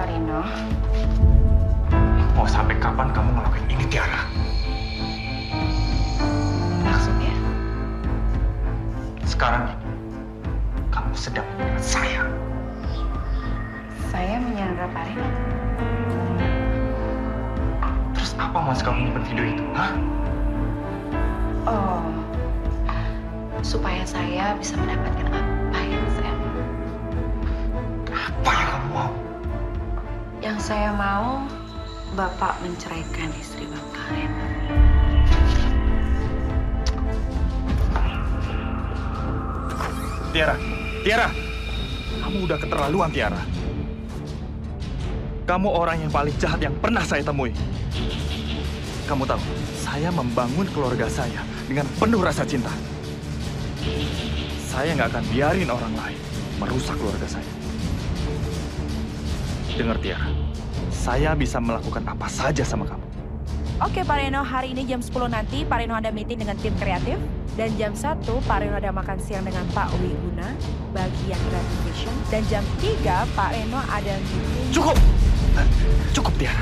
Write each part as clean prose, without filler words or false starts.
Pak Rino. Mau sampai kapan kamu ngelakuin ini, Tiara? Maksudnya? Sekarang ini, kamu sedang menyerang saya. Saya menyandra Pak Rino. Terus apa maksud kamu nyimpen video itu, hah? Oh, supaya saya bisa mendapatkan apa yang saya mau. Apa yang kamu mau? Yang saya mau, Bapak menceraikan istri Bapak, Reno. Tiara, Tiara, kamu udah keterlaluan, Tiara. Kamu orang yang paling jahat yang pernah saya temui. Kamu tahu, saya membangun keluarga saya dengan penuh rasa cinta. Saya nggak akan biarin orang lain merusak keluarga saya. Dengar, Tiara, saya bisa melakukan apa saja sama kamu. Oke Pak Reno, hari ini jam 10 nanti Pak Reno ada meeting dengan tim kreatif. Dan jam 1 Pak Reno ada makan siang dengan Pak Wiguna, bagian Creative Vision. Dan jam 3 Pak Reno ada meeting... Cukup! Cukup, Tiara.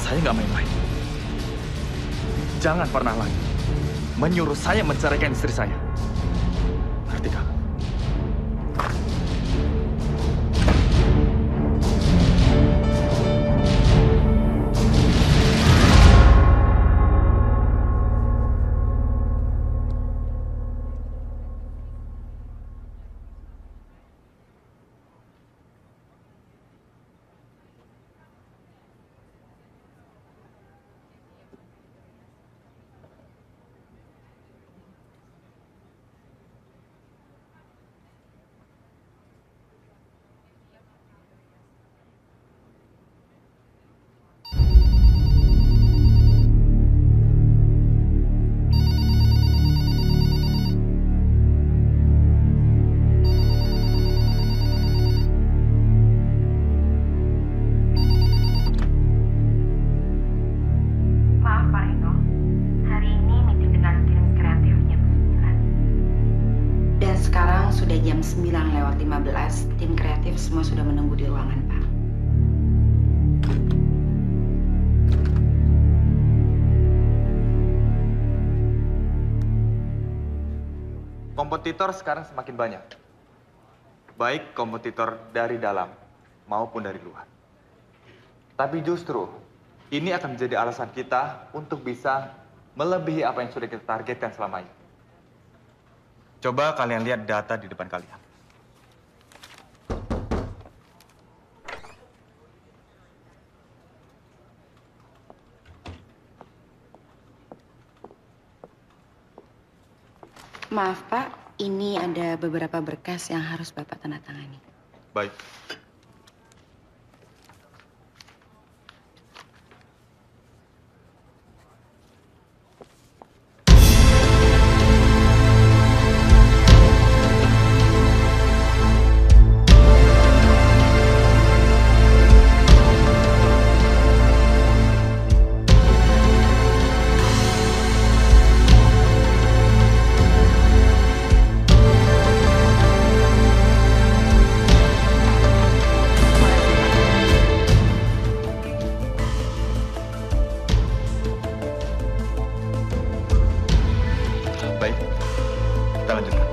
Saya nggak main-main. Jangan pernah lagi menyuruh saya menceraikan istri saya. Ngerti kamu? Maaf Pak Reno, hari ini meeting dengan tim kreatif jam 9. Dan sekarang sudah jam 9:15, tim kreatif semua sudah menunggu di ruangan, Pak. Kompetitor sekarang semakin banyak. Baik kompetitor dari dalam maupun dari luar. Tapi justru ini akan menjadi alasan kita untuk bisa melebihi apa yang sudah kita targetkan selama ini. Coba kalian lihat data di depan kalian. Maaf Pak, ini ada beberapa berkas yang harus Bapak tanda tangani. Baik. Baik, kita lanjutkan.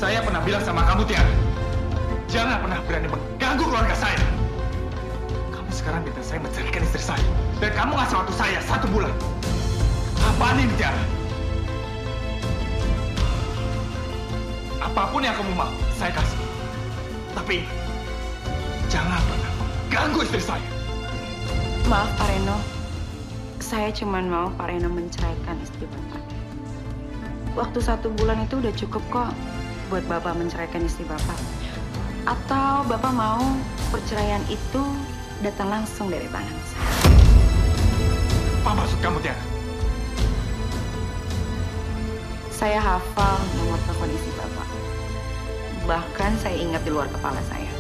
Saya pernah bilang sama kamu, Tiara, jangan pernah berani mengganggu keluarga saya. Kamu sekarang minta saya menceraikan istri saya, dan kamu ngasih waktu saya 1 bulan. Apaan ini, Tiara? Apapun yang kamu mau, saya kasih. Tapi, jangan pernah mengganggu istri saya. Maaf Pak Reno, saya cuma mau Pak Reno menceraikan istri Bapak. Waktu 1 bulan itu udah cukup kok buat Bapak menceraikan istri Bapak. Atau Bapak mau perceraian itu datang langsung dari tangan saya. Apa maksud kamu, Tiara? Saya hafal nomor telepon istri Bapak. Bahkan saya ingat di luar kepala saya.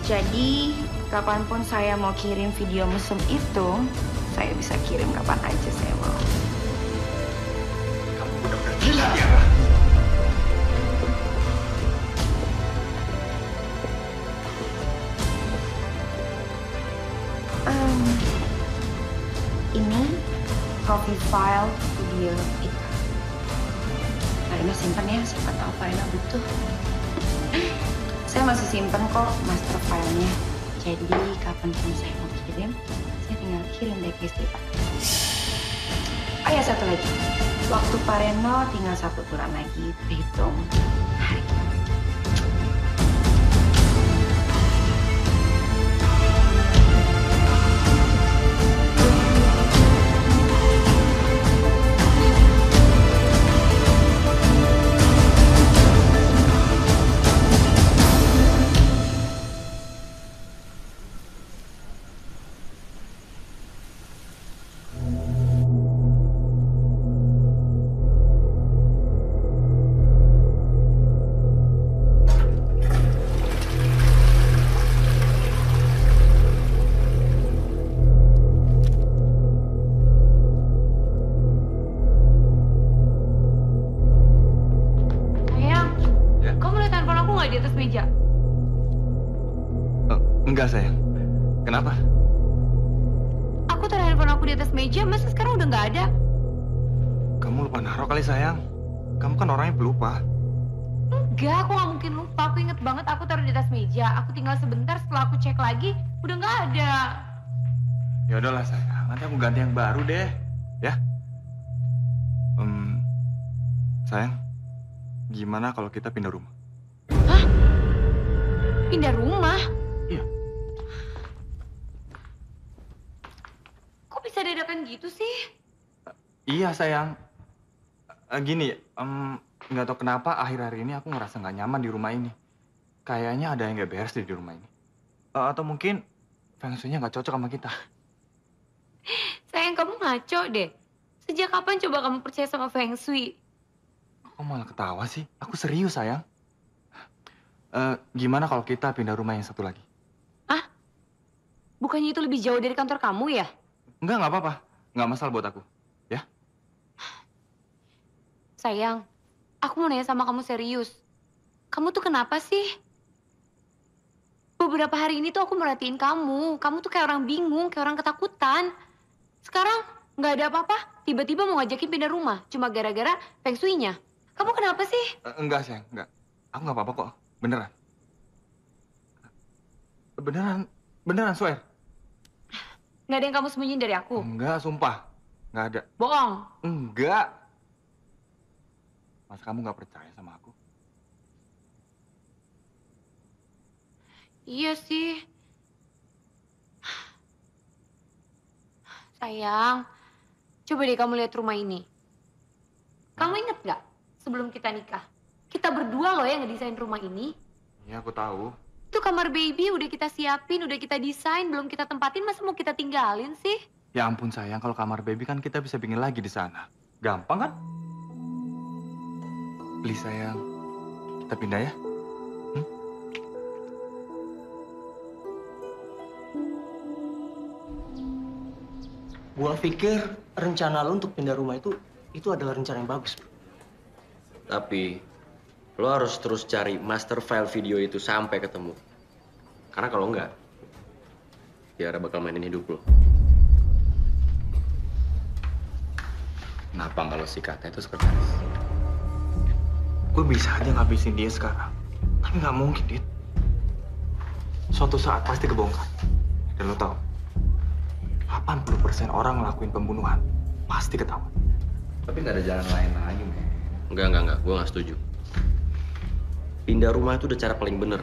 Jadi, kapanpun saya mau kirim video mesum itu, saya bisa kirim kapan aja saya mau. Kamu benar-benar gila, Tiara. Ini copy file video itu. Pak Reno simpen ya, siapa tahu Pak Reno butuh. Saya masih simpen kok master filenya. Jadi kapanpun saya mau kirim, saya tinggal kirim deh ke istri Pak. Oh ya, satu lagi. Waktu Pak Reno tinggal 1 bulan lagi, terhitung hari. Di atas meja. Enggak, sayang. Kenapa? Aku taruh handphone aku di atas meja, masa sekarang udah nggak ada? Kamu lupa naruh kali, sayang. Kamu kan orangnya pelupa. Enggak, aku nggak mungkin lupa. Aku inget banget aku taruh di atas meja. Aku tinggal sebentar, setelah aku cek lagi, udah nggak ada. Ya udahlah, sayang. Nanti aku ganti yang baru deh. Ya? Sayang, gimana kalau kita pindah rumah? Hah? Pindah rumah? Iya. Kok bisa dadakan gitu sih? Iya, sayang. Gini, nggak tahu kenapa akhir-akhir ini aku ngerasa nggak nyaman di rumah ini. Kayaknya ada yang nggak beres di rumah ini. Atau mungkin feng shui-nya nggak cocok sama kita. Sayang, kamu ngaco deh. Sejak kapan coba kamu percaya sama feng shui? Kok malah ketawa sih? Aku serius, sayang. Gimana kalau kita pindah rumah yang satu lagi? Hah? Bukannya itu lebih jauh dari kantor kamu ya? Nggak apa-apa. Nggak masalah buat aku. Ya? Sayang, aku mau nanya sama kamu serius. Kamu tuh kenapa sih? Beberapa hari ini tuh aku merhatiin kamu. Kamu tuh kayak orang bingung, kayak orang ketakutan. Sekarang nggak ada apa-apa. Tiba-tiba mau ngajakin pindah rumah. Cuma gara-gara feng shui-nya. Kamu kenapa sih? Enggak, sayang. Enggak. Aku nggak apa-apa kok. Beneran. Beneran, swear. Nggak ada yang kamu sembunyiin dari aku? Enggak, sumpah. Nggak ada. Bohong. Enggak. Masa kamu nggak percaya sama aku? Iya sih. Sayang, coba deh kamu lihat rumah ini. Kamu inget nggak sebelum kita nikah? Kita berdua loh yang ngedesain rumah ini. Iya, aku tahu. Itu kamar baby udah kita siapin, udah kita desain, belum kita tempatin, masa mau kita tinggalin sih? Ya ampun, sayang. Kalau kamar baby kan kita bisa bikin lagi di sana. Gampang kan? Please, sayang. Kita pindah ya. Gua pikir rencana lo untuk pindah rumah itu adalah rencana yang bagus, bro. Tapi lo harus terus cari master file video itu sampai ketemu. Karena kalau enggak, Tiara bakal mainin hidup lo. Kenapa kalau si Kata itu sekretaris? Gue bisa aja ngabisin dia sekarang. Tapi nggak mungkin, Dit. Suatu saat pasti kebongkar. Dan lo tahu, 80% orang ngelakuin pembunuhan pasti ketahuan. Tapi nggak ada jalan lain lagi, man. Enggak. Gue nggak setuju. Pindah rumah itu udah cara paling bener.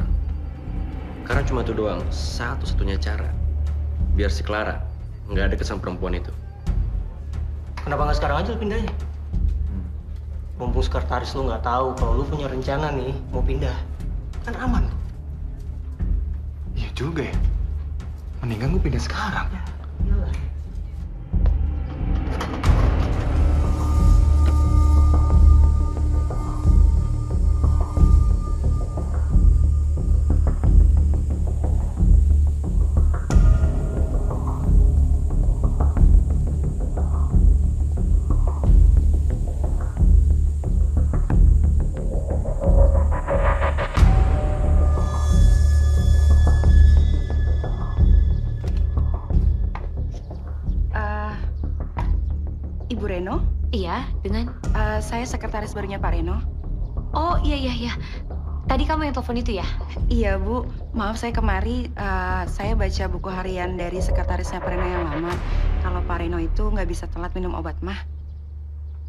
Karena cuma itu doang, satu-satunya cara. Biar si Clara nggak ada kesan perempuan itu. Kenapa nggak sekarang aja lo pindahnya? Mumpung sekretaris lo nggak tahu kalau lo punya rencana nih mau pindah, kan aman. Iya juga ya. Mendingan gue pindah sekarang. Ya, iyalah. Iya, dengan... Saya sekretaris barunya Pak Reno. Oh, iya. Tadi kamu yang telepon itu ya? Iya, Bu. Maaf saya kemari, saya baca buku harian dari sekretarisnya Pak Reno yang lama. Kalau Pak Reno itu nggak bisa telat minum obat mah.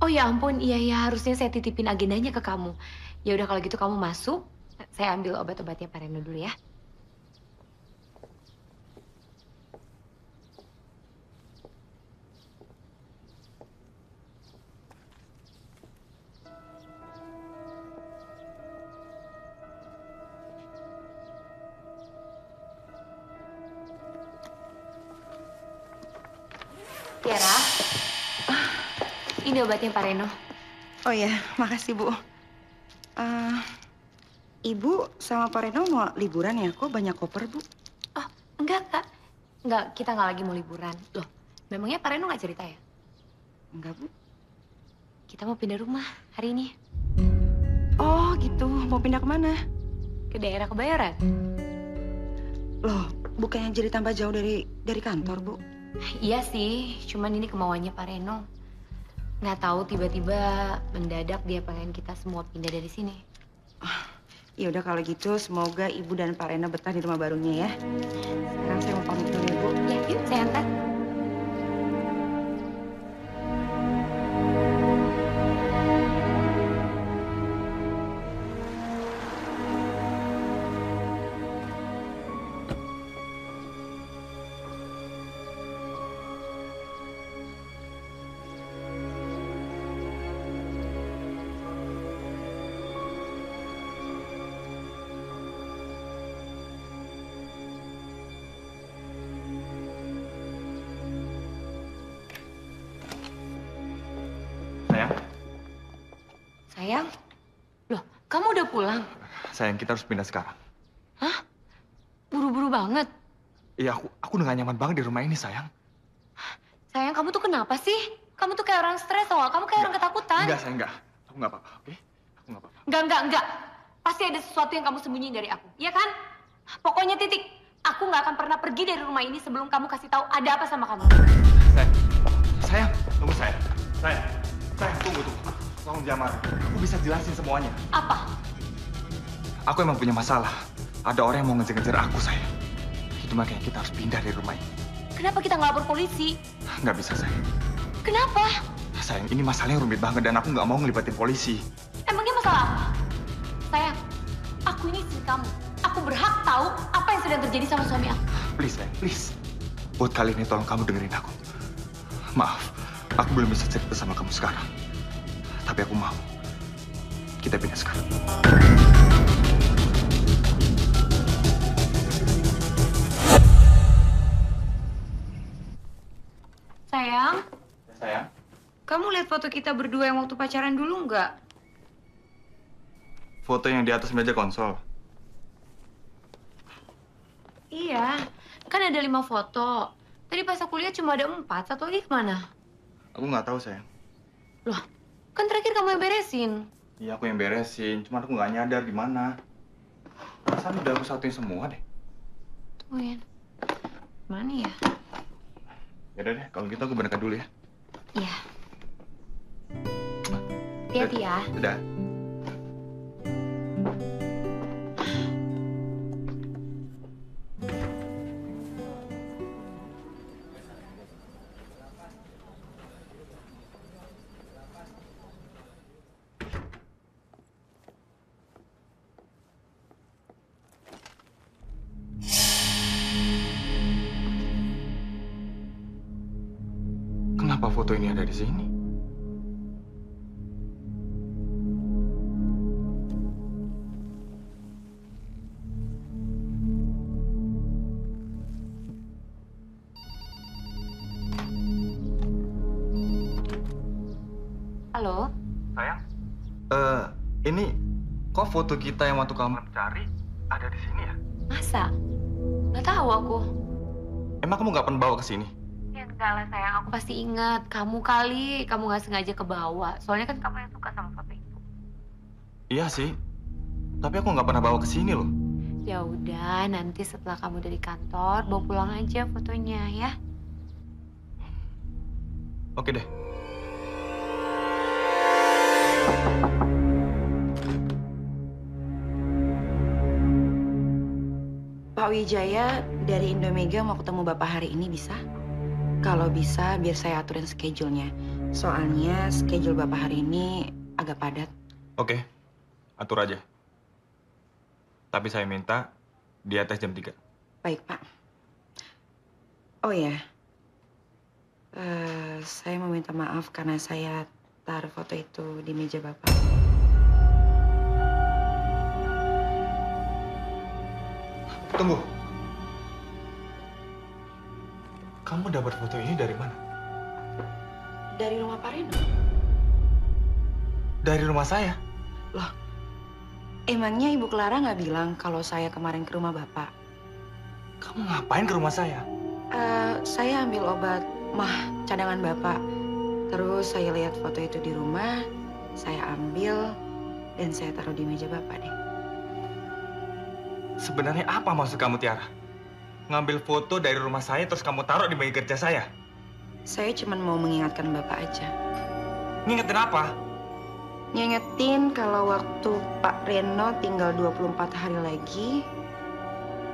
Oh ya ampun, iya, harusnya saya titipin agendanya ke kamu. Ya udah kalau gitu kamu masuk, saya ambil obat-obatnya Pak Reno dulu ya. Tiara, ini obatnya Pak Reno. Oh ya, makasih Bu. Ibu sama Pak Reno mau liburan ya? Kok banyak koper, Bu? Oh, enggak, Kak. Enggak, kita nggak lagi mau liburan. Loh, memangnya Pak Reno nggak cerita ya? Enggak, Bu. Kita mau pindah rumah hari ini. Oh gitu, mau pindah kemana? Ke daerah Kebayoran. Loh, bukannya jadi tambah jauh dari kantor, Bu? Iya sih, cuman ini kemauannya Pak Reno. Nggak tahu tiba-tiba mendadak dia pengen kita semua pindah dari sini. Ya udah kalau gitu, semoga Ibu dan Pak Reno betah di rumah barunya ya. Sekarang saya mau pamit dulu ya, Bu. Ya, yuk saya antar. Sayang, Sayang, loh kamu udah pulang? sayang kita harus pindah sekarang. Hah? Buru-buru banget. Iya, aku udah gak nyaman banget di rumah ini, sayang. Sayang, kamu tuh kenapa sih? Kamu tuh kayak orang stres, tau gak? Kamu kayak orang ketakutan. Enggak, sayang, enggak. Aku nggak apa-apa, oke? Aku nggak apa-apa. Enggak. Pasti ada sesuatu yang kamu sembunyiin dari aku, iya kan? Pokoknya titik. Aku nggak akan pernah pergi dari rumah ini sebelum kamu kasih tahu ada apa sama kamu. Sayang, tunggu sayang. Sayang, tunggu. Tolong jangan marah. Aku bisa jelasin semuanya. Apa? Aku emang punya masalah. Ada orang yang mau ngejar-ngejar aku, sayang. Itu makanya kita harus pindah dari rumah ini. Kenapa kita nggak lapor polisi? Nggak bisa, sayang. Kenapa? Sayang, ini masalahnya rumit banget dan aku nggak mau ngelibatin polisi. Emangnya masalah apa? Sayang, aku ini istri kamu. Aku berhak tahu apa yang sedang terjadi sama suami aku. Please, sayang, please. Buat kali ini tolong kamu dengerin aku. Maaf, aku belum bisa cerita sama kamu sekarang. Tapi aku mau. Kita pindah sekarang. Sayang, Sayang? kamu lihat foto kita berdua yang waktu pacaran dulu nggak? Foto yang di atas meja konsol. Iya, kan ada 5 foto. Tadi pas aku lihat cuma ada 4, satu lagi kemana? Aku nggak tahu, sayang. Loh, kan terakhir kamu yang beresin. Iya, aku yang beresin. Cuma aku nggak nyadar di mana. Perasaan udah aku satuin semua deh. Tungguin. Mana ya? Yaudah deh, kalau gitu aku berangkat dulu ya. Iya. Hati-hati ya. Udah. Kenapa foto ini ada di sini? Halo? Sayang? Ini kok foto kita yang waktu kamu cari ada di sini ya? Masa? Nggak tahu aku. Emang kamu nggak pernah bawa ke sini? Ya enggak lah sayang, aku pasti ingat. Kamu kali, kamu nggak sengaja kebawa. Soalnya kan kamu yang suka sama foto itu. Iya sih. Tapi aku nggak pernah bawa ke sini loh. Ya udah, nanti setelah kamu dari kantor, bawa pulang aja fotonya ya. Oke deh. Pak Wijaya dari Indomega mau ketemu Bapak hari ini bisa? Kalau bisa, biar saya aturin schedule-nya. Soalnya schedule Bapak hari ini agak padat. Oke, atur aja. Tapi saya minta di atas jam 3. Baik, Pak. Oh ya, saya mau minta maaf karena saya taruh foto itu di meja Bapak. Tunggu. Kamu dapat foto ini dari mana? Dari rumah Pak Reno. Dari rumah saya. Loh, emangnya Ibu Clara nggak bilang kalau saya kemarin ke rumah Bapak? Kamu ngapain ke rumah saya? Saya ambil obat mah cadangan Bapak. Terus saya lihat foto itu di rumah, saya ambil dan saya taruh di meja Bapak deh. Sebenarnya apa maksud kamu, Tiara? Ngambil foto dari rumah saya terus kamu taruh di meja kerja saya? Saya cuma mau mengingatkan Bapak aja. Ngingetin apa? Ngingetin kalau waktu Pak Reno tinggal 24 hari lagi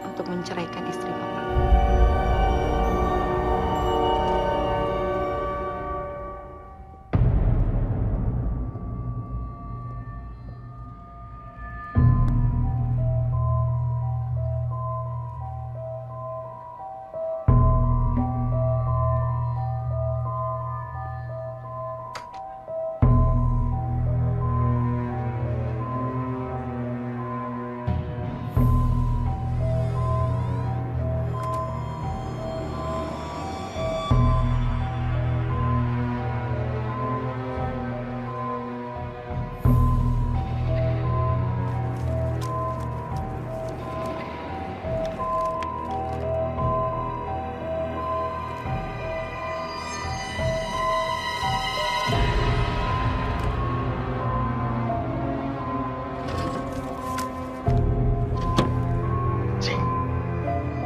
untuk menceraikan istri Bapak.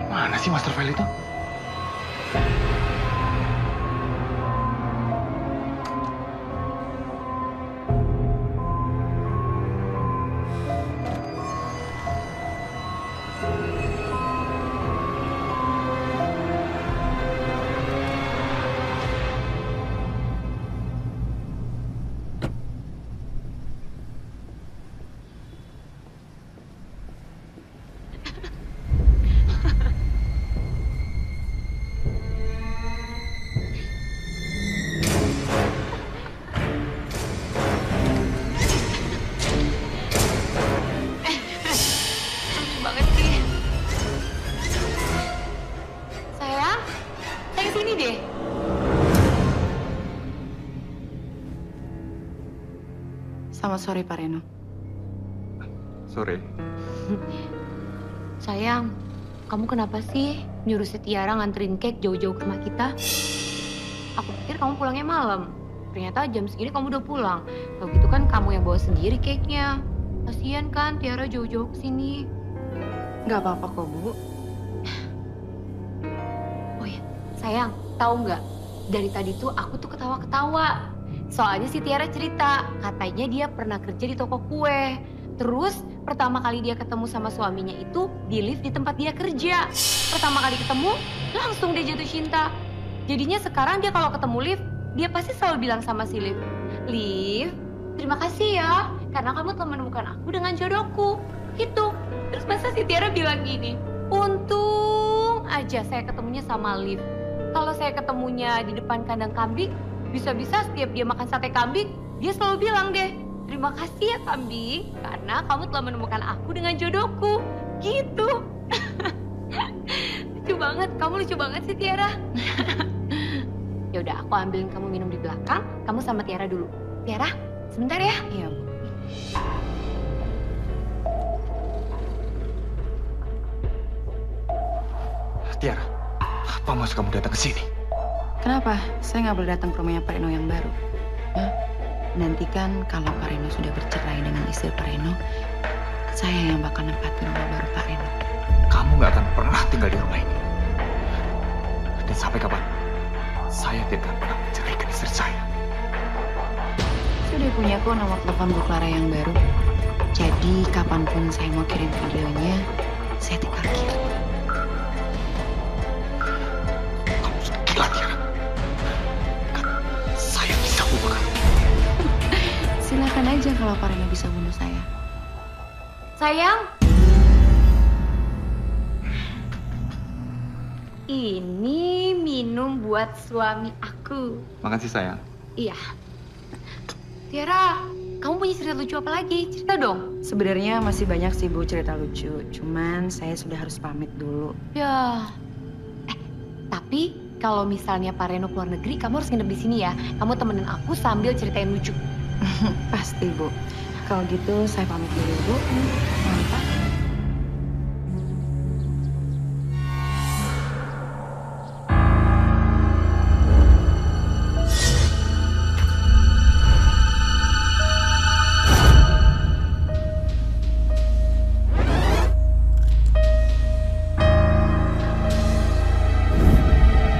Mana sih master file itu? Lucu banget sih. Sayang, saya kesini deh. Selamat sore Pak Reno. Sore. Sayang, kamu kenapa sih nyuruh si Tiara nganterin cake jauh-jauh ke rumah kita? Aku pikir kamu pulangnya malam. Ternyata jam segini kamu udah pulang. Kalau gitu kan kamu yang bawa sendiri cake-nya. Kasian kan Tiara jauh-jauh ke sini. Nggak apa-apa kok, Bu. Oh ya, sayang, tahu nggak? Dari tadi tuh aku tuh ketawa-ketawa. Soalnya si Tiara cerita, katanya dia pernah kerja di toko kue. Terus pertama kali dia ketemu sama suaminya itu di lift di tempat dia kerja. Pertama kali ketemu, langsung dia jatuh cinta. Jadinya sekarang dia kalau ketemu lift, dia pasti selalu bilang sama si lift, "Lift, terima kasih ya, karena kamu telah menemukan aku dengan jodohku." Gitu. Terus masa si Tiara bilang gini, "Untung aja saya ketemunya sama lift. Kalau saya ketemunya di depan kandang kambing, bisa-bisa setiap dia makan sate kambing, dia selalu bilang deh, 'Terima kasih ya kambing, karena kamu telah menemukan aku dengan jodohku.'" Gitu. Lucu banget, kamu lucu banget sih Tiara. Ya udah, aku ambilin kamu minum di belakang, kamu sama Tiara dulu. Tiara, sebentar ya. Iya, Bu. Tiara, apa maksud kamu datang ke sini? Kenapa? Saya nggak boleh datang ke rumahnya Pak Reno yang baru. Hah? Nanti kan kalau Pak Reno sudah bercerai dengan istri Pak Reno, saya yang bakal nempatin rumah baru Pak Reno. Kamu nggak akan pernah tinggal di rumah ini. Dan sampai kapan? Saya tidak akan pernah menceraikan istri saya. Sudah punya kok nomor telepon Bu Clara yang baru. Jadi kapanpun saya mau kirim videonya, saya tinggal kirim. kalau Pak Reno bisa bunuh saya. Sayang. Ini minum buat suami aku. Makasih sayang. Iya. Tiara, kamu punya cerita lucu apa lagi? Cerita dong. Sebenarnya masih banyak sih Bu cerita lucu, cuman saya sudah harus pamit dulu. Ya. Tapi kalau misalnya Pak Reno keluar negeri, kamu harus nginep di sini ya. Kamu temenin aku sambil ceritain lucu. Pasti Bu. Kalau gitu saya pamit dulu Bu. Mantap.